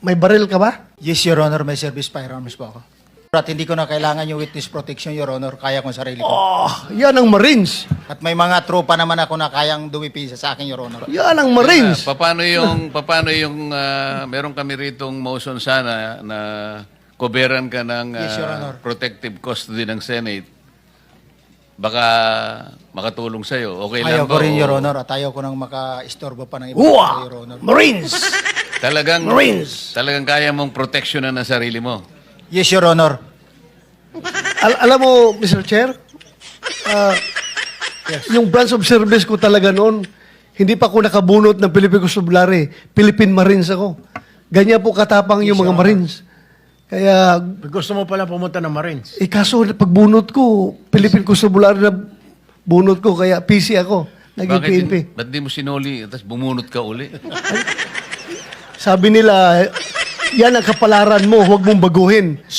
May baril ka ba? Yes, Your Honor, may service firearms po ako. At hindi ko na kailangan yung witness protection, Your Honor. Kaya ko sarili ko. Oh, yan ang Marines. At may mga tropa naman ako na kayang dumipisa sa akin, Your Honor. Yan ang Marines. Paano yung meron kami ritong motion sana na koberan ka ng Yes, Your Honor. protective custody ng Senate? Baka makatulong sa'yo. Okay lang Ayaw ko ba? rin, o Your Honor. At ayaw ko nang maka-istorbo pa ng iba, Uwa! Your Honor. Marines! Talagang, Marines! talagang kaya mong proteksyonan ang sarili mo. Yes, Your Honor. Alam mo, Mr. Chair, yung branch of service ko talaga noon, hindi pa ako nakabunot ng Philippine Constabulary. Philippine Marines ako. Ganyan po katapang yung mga Marines. Kaya, Gusto mo pala pumunta ng Marines. kaso pagbunot ko, Philippine Constabulary na bunot ko, kaya PC ako. Naging PNP. Ba't di mo sinuli tapos bumunot ka uli? Sabi nila, yan ang kapalaran mo, huwag mong baguhin.